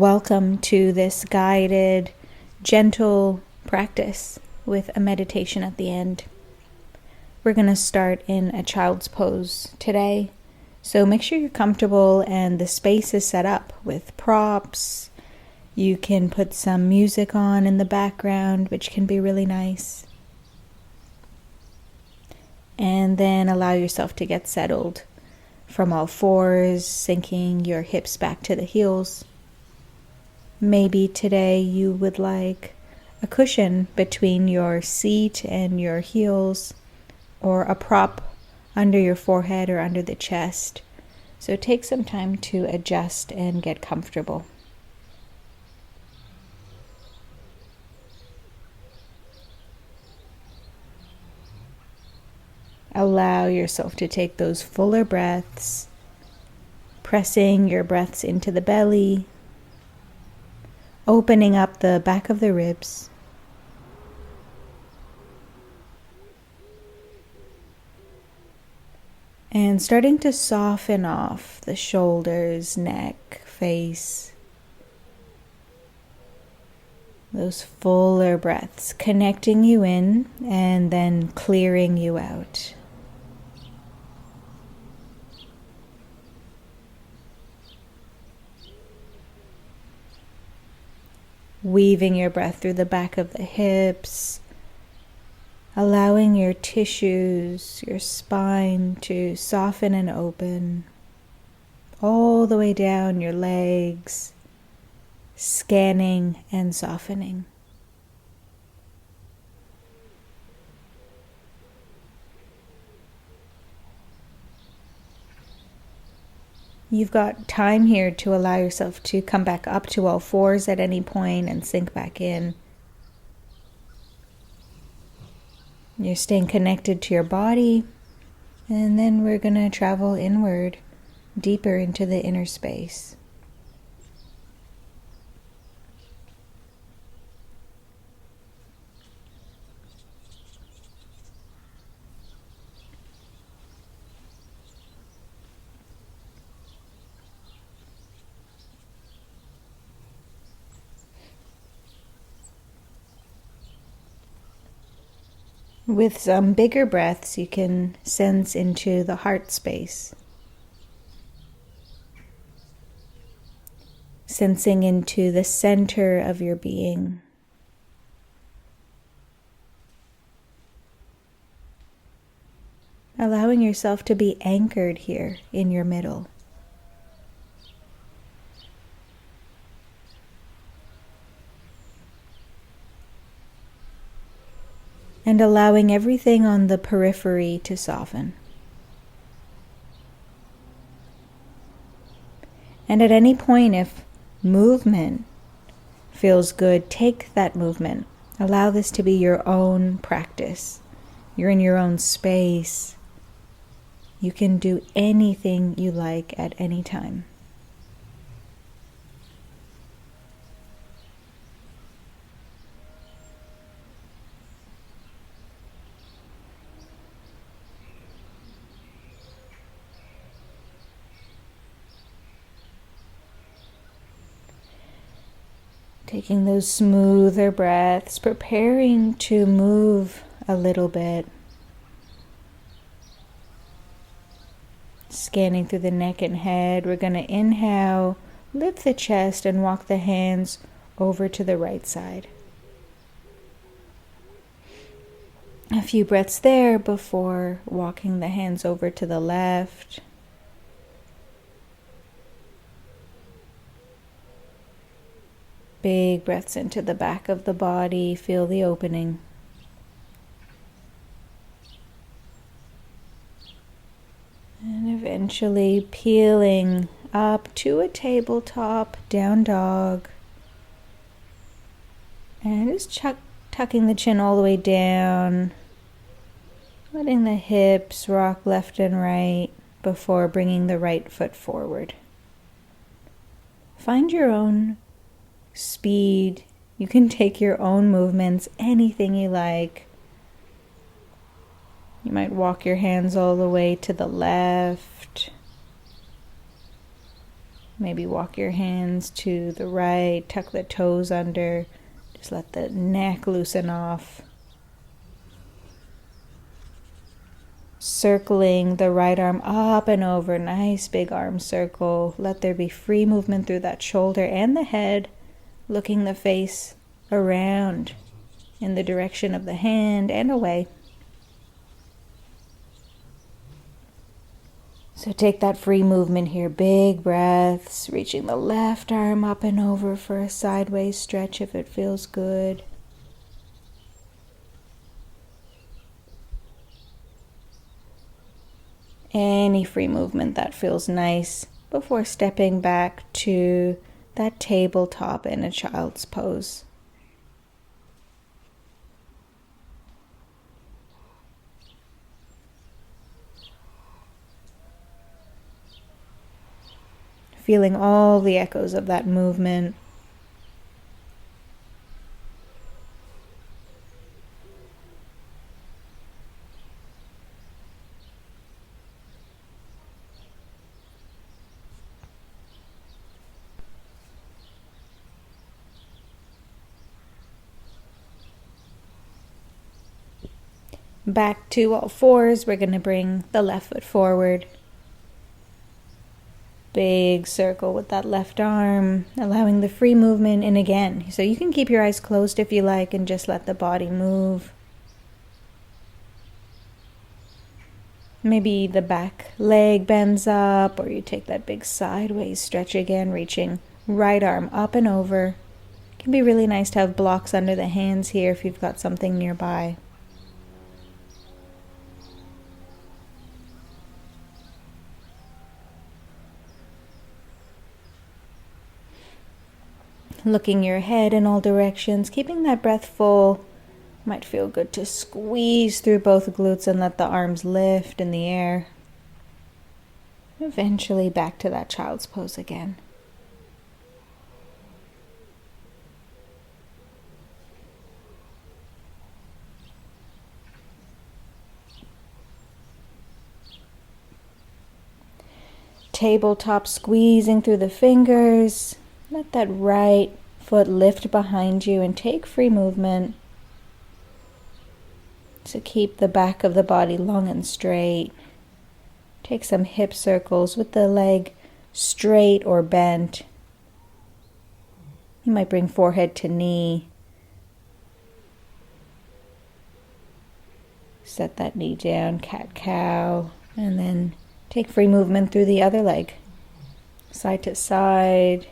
Welcome to this guided, gentle practice with a meditation at the end. We're going to start in a child's pose today, so make sure you're comfortable and the space is set up with props. You can put some music on in the background, which can be really nice. And then allow yourself to get settled from all fours, sinking your hips back to the heels. Maybe today you would like a cushion between your seat and your heels, or a prop under your forehead or under the chest. So take some time to adjust and get comfortable. Allow yourself to take those fuller breaths, pressing your breaths into the belly, opening up the back of the ribs. And starting to soften off the shoulders, neck, face. Those fuller breaths, connecting you in and then clearing you out. Weaving your breath through the back of the hips, allowing your tissues, your spine to soften and open, all the way down your legs, scanning and softening. You've got time here to allow yourself to come back up to all fours at any point and sink back in. You're staying connected to your body, and then we're going to travel inward, deeper into the inner space. With some bigger breaths, you can sense into the heart space. Sensing into the center of your being. Allowing yourself to be anchored here in your middle. And allowing everything on the periphery to soften. And at any point, if movement feels good, take that movement. Allow this to be your own practice. You're in your own space. You can do anything you like at any time. Taking those smoother breaths, preparing to move a little bit. Scanning through the neck and head, we're going to inhale, lift the chest and walk the hands over to the right side. A few breaths there before walking the hands over to the left. Big breaths into the back of the body, feel the opening. And eventually peeling up to a tabletop, down dog. And just tucking the chin all the way down. Letting the hips rock left and right before bringing the right foot forward. Find your own speed. You can take your own movements, anything you like. You might walk your hands all the way to the left. Maybe walk your hands to the right, tuck the toes under, just let the neck loosen off. Circling the right arm up and over, nice big arm circle. Let there be free movement through that shoulder and the head, looking the face around in the direction of the hand and away. So take that free movement here, big breaths, reaching the left arm up and over for a sideways stretch if it feels good. Any free movement that feels nice before stepping back to that tabletop in a child's pose. Feeling all the echoes of that movement. Back to all fours, we're going to bring the left foot forward. Big circle with that left arm, allowing the free movement in again. So you can keep your eyes closed if you like and just let the body move. Maybe the back leg bends up, or you take that big sideways stretch again, reaching right arm up and over. It can be really nice to have blocks under the hands here if you've got something nearby. Looking your head in all directions, keeping that breath full. Might feel good to squeeze through both glutes and let the arms lift in the air. Eventually back to that child's pose again. Tabletop squeezing through the fingers. Let that right foot lift behind you and take free movement. So keep the back of the body long and straight. Take some hip circles with the leg straight or bent. You might bring forehead to knee. Set that knee down, cat-cow, and then take free movement through the other leg. Side to side.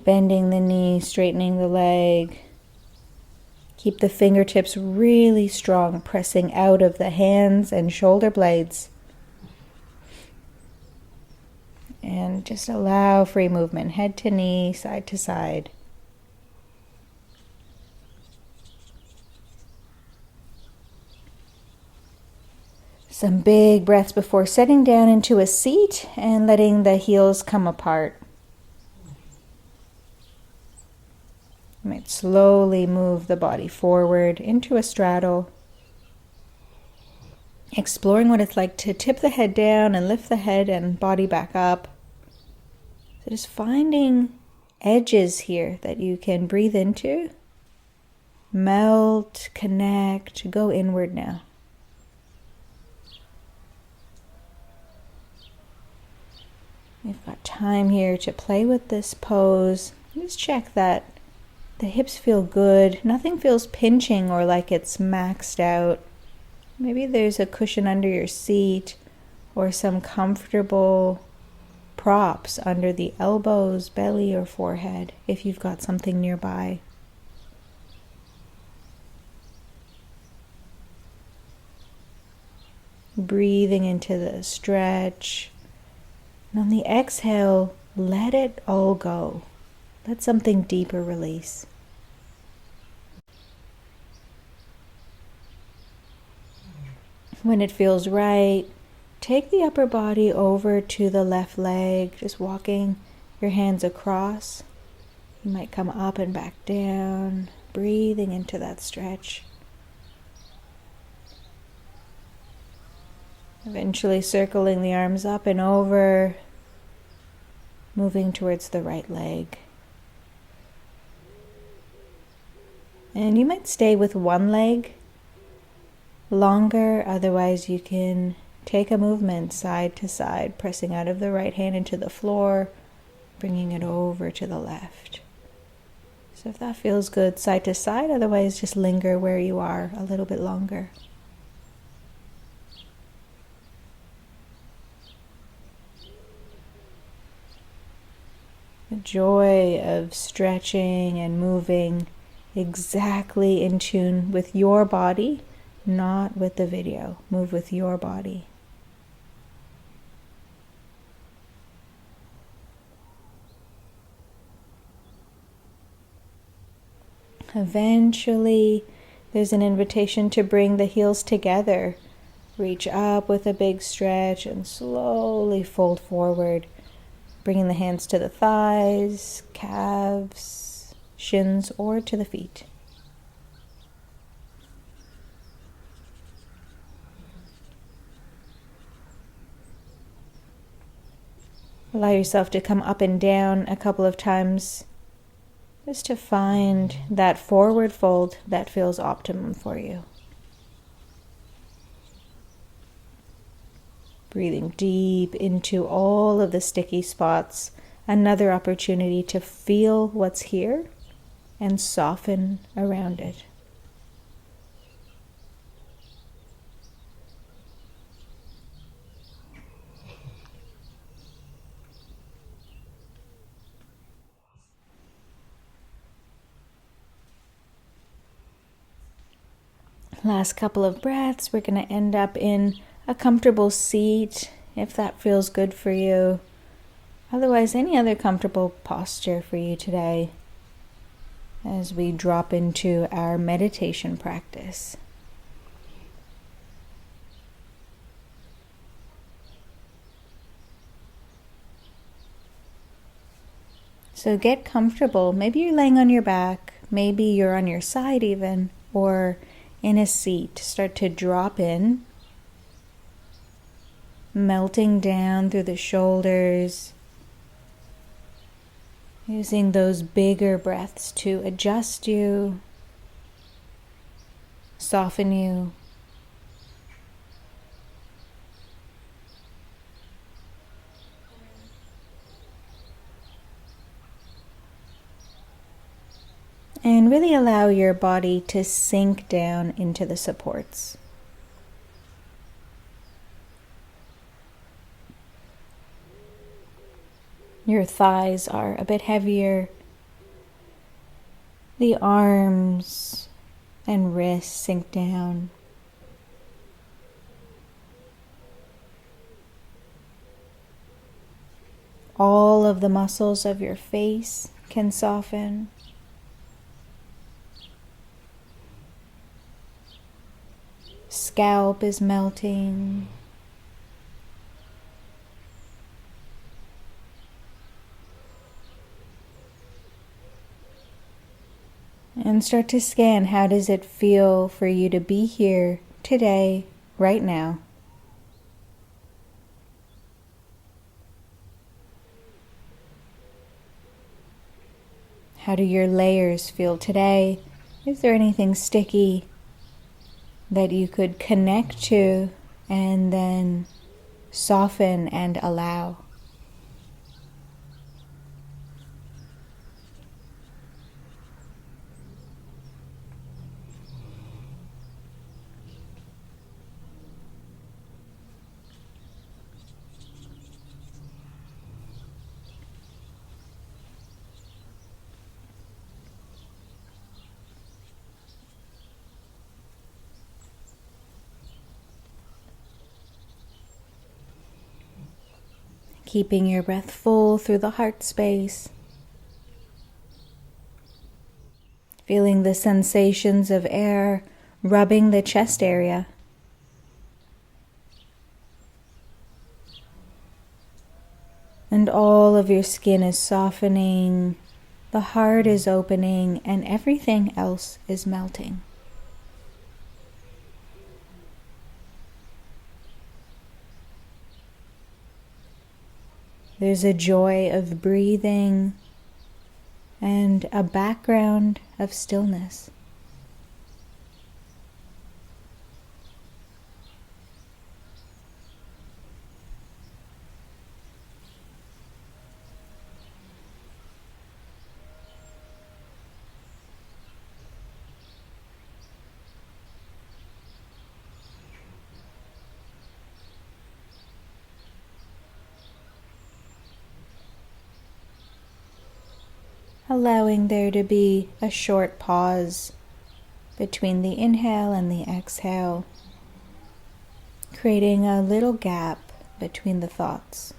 Bending the knee, straightening the leg. Keep the fingertips really strong, pressing out of the hands and shoulder blades. And just allow free movement, head to knee, side to side. Some big breaths before setting down into a seat and letting the heels come apart. You might slowly move the body forward into a straddle, exploring what it's like to tip the head down and lift the head and body back up. So just finding edges here that you can breathe into, melt, connect, go inward now. We've got time here to play with this pose. Just check that the hips feel good. Nothing feels pinching or like it's maxed out. Maybe there's a cushion under your seat or some comfortable props under the elbows, belly, or forehead if you've got something nearby. Breathing into the stretch. And on the exhale, let it all go. Let something deeper release. When it feels right, take the upper body over to the left leg, just walking your hands across. You might come up and back down, breathing into that stretch. Eventually circling the arms up and over. moving towards the right leg. And you might stay with one leg longer, otherwise you can take a movement side to side, pressing out of the right hand into the floor, bringing it over to the left. So if that feels good, side to side, otherwise just linger where you are a little bit longer. The joy of stretching and moving exactly in tune with your body, not with the video. Move with your body. Eventually, there's an invitation to bring the heels together. Reach up with a big stretch and slowly fold forward, bringing the hands to the thighs, calves, shins, or to the feet. Allow yourself to come up and down a couple of times, just to find that forward fold that feels optimum for you. Breathing deep into all of the sticky spots, another opportunity to feel what's here and soften around it. Last couple of breaths, we're going to end up in a comfortable seat, if that feels good for you. Otherwise, any other comfortable posture for you today as we drop into our meditation practice. So get comfortable. Maybe you're laying on your back, maybe you're on your side even, or in a seat. Start to drop in, melting down through the shoulders, using those bigger breaths to adjust you, soften you. And really allow your body to sink down into the supports. Your thighs are a bit heavier. The arms and wrists sink down. All of the muscles of your face can soften. Scalp is melting. And start to scan, how does it feel for you to be here today, right now? How do your layers feel today? Is there anything sticky that you could connect to and then soften and allow? Keeping your breath full through the heart space. Feeling the sensations of air rubbing the chest area. And all of your skin is softening, the heart is opening, and everything else is melting. There's a joy of breathing and a background of stillness. Allowing there to be a short pause between the inhale and the exhale, creating a little gap between the thoughts.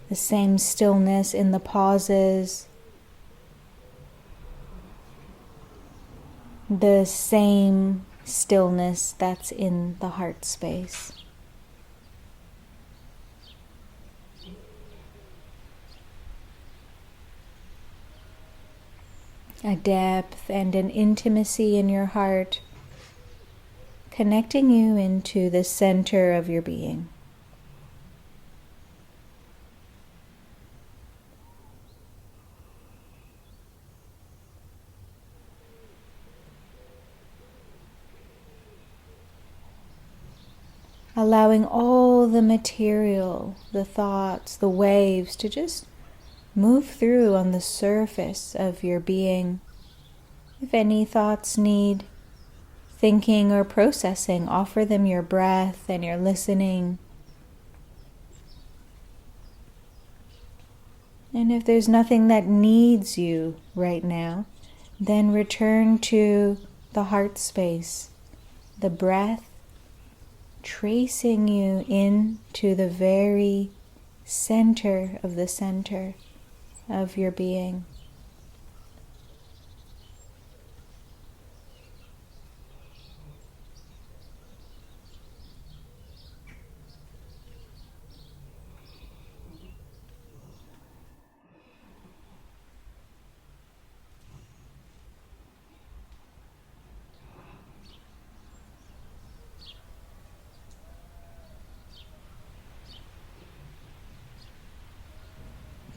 The same stillness in the pauses, the same stillness that's in the heart space. A depth and an intimacy in your heart, connecting you into the center of your being. Allowing all the material, the thoughts, the waves to just move through on the surface of your being. If any thoughts need thinking or processing, offer them your breath and your listening. And if there's nothing that needs you right now, then return to the heart space, the breath, tracing you into the very center of your being.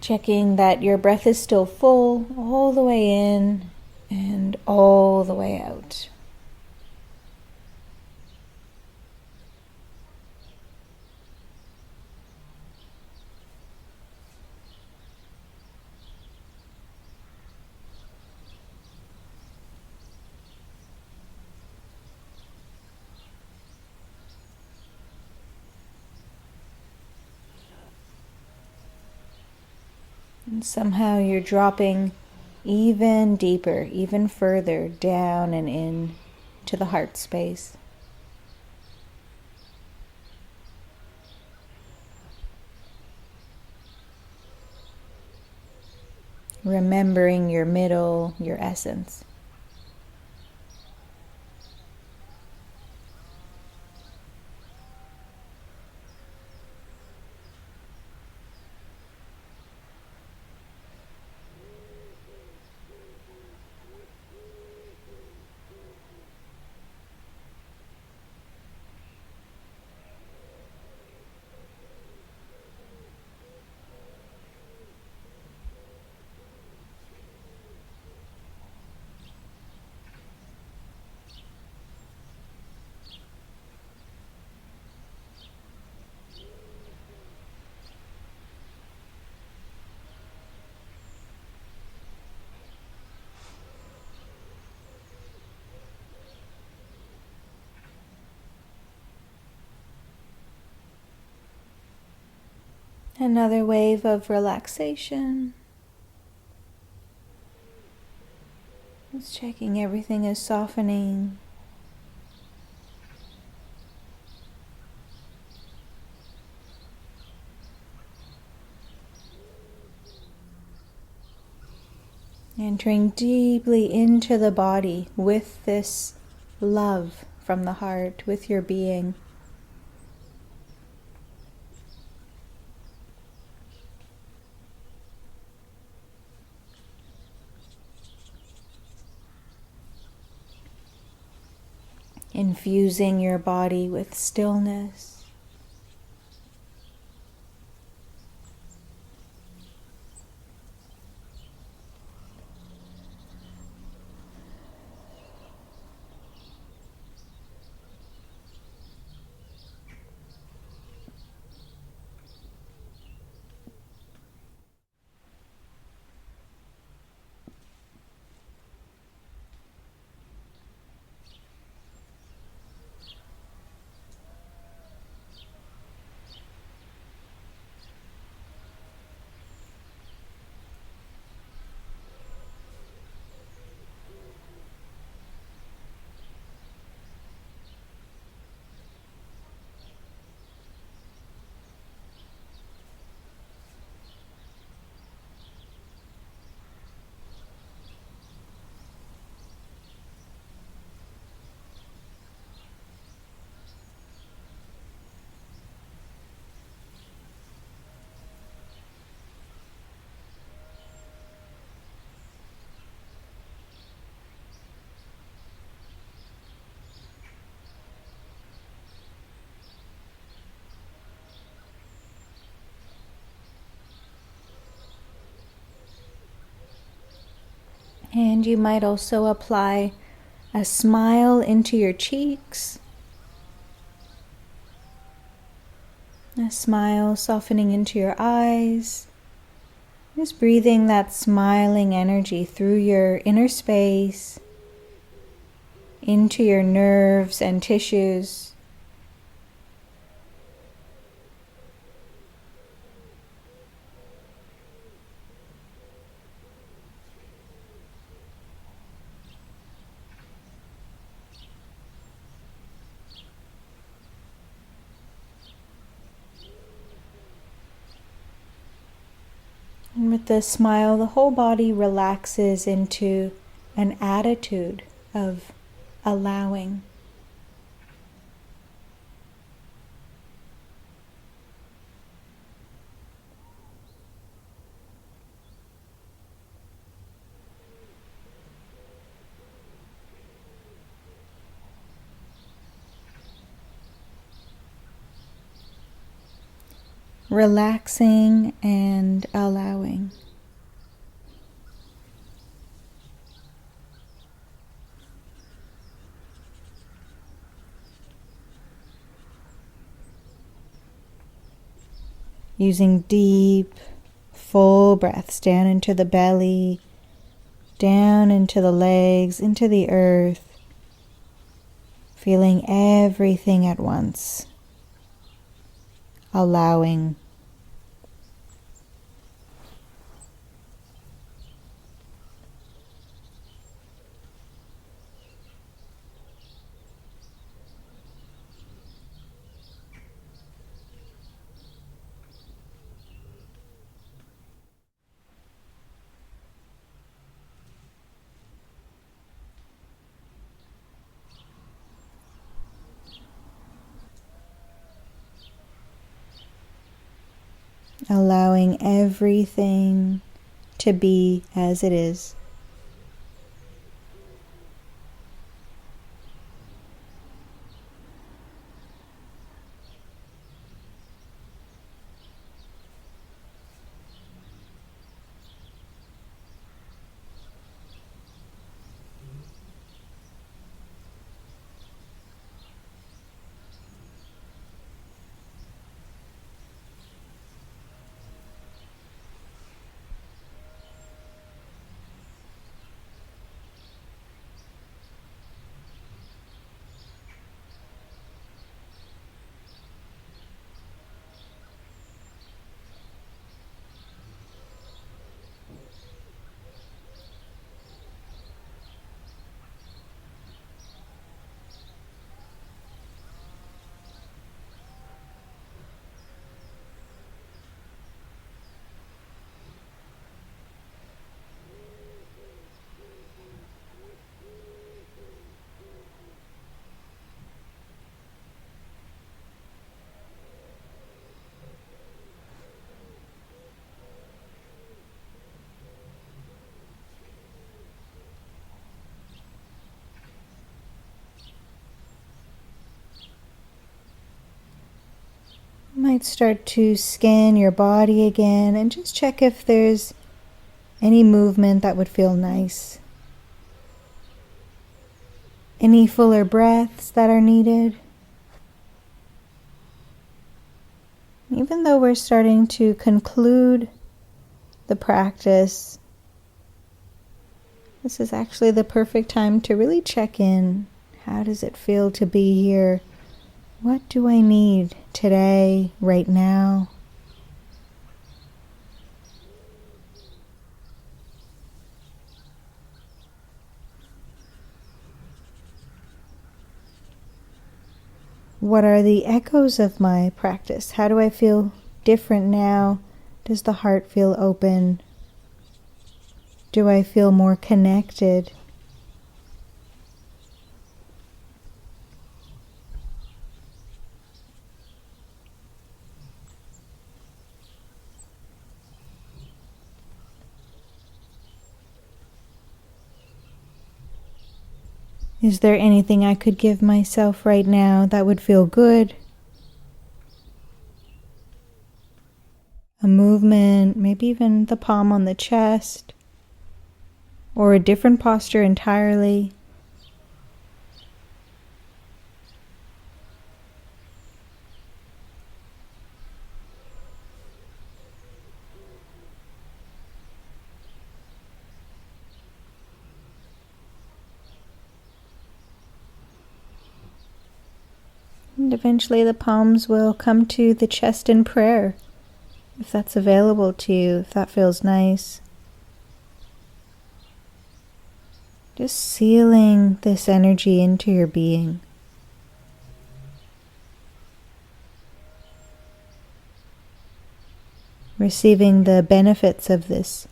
Checking that your breath is still full all the way in and all the way out. And somehow you're dropping even deeper, even further down and in to the heart space. Remembering your middle, your essence. Another wave of relaxation. Just checking everything is softening. Entering deeply into the body with this love from the heart, with your being. infusing your body with stillness. And you might also apply a smile into your cheeks, a smile softening into your eyes, just breathing that smiling energy through your inner space, into your nerves and tissues. And with the smile, the whole body relaxes into an attitude of allowing. Relaxing and allowing. Using deep, full breaths down into the belly, down into the legs, into the earth, feeling everything at once, allowing. Allowing everything to be as it is. You might start to scan your body again and just check if there's any movement that would feel nice. Any fuller breaths that are needed. Even though we're starting to conclude the practice, this is actually the perfect time to really check in. How does it feel to be here? What do I need today, right now? What are the echoes of my practice? How do I feel different now? Does the heart feel open? Do I feel more connected? Is there anything I could give myself right now that would feel good? A movement, maybe even the palm on the chest, or a different posture entirely. And eventually the palms will come to the chest in prayer, if that's available to you, if that feels nice. Just sealing this energy into your being. Receiving the benefits of this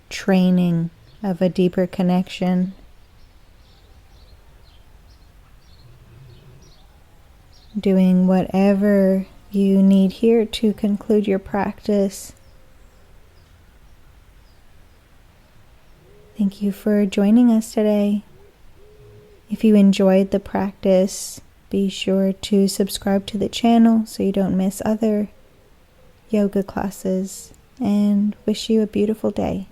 training of a deeper connection. Doing whatever you need here to conclude your practice. Thank you for joining us today. If you enjoyed the practice, be sure to subscribe to the channel so you don't miss other yoga classes, and wish you a beautiful day.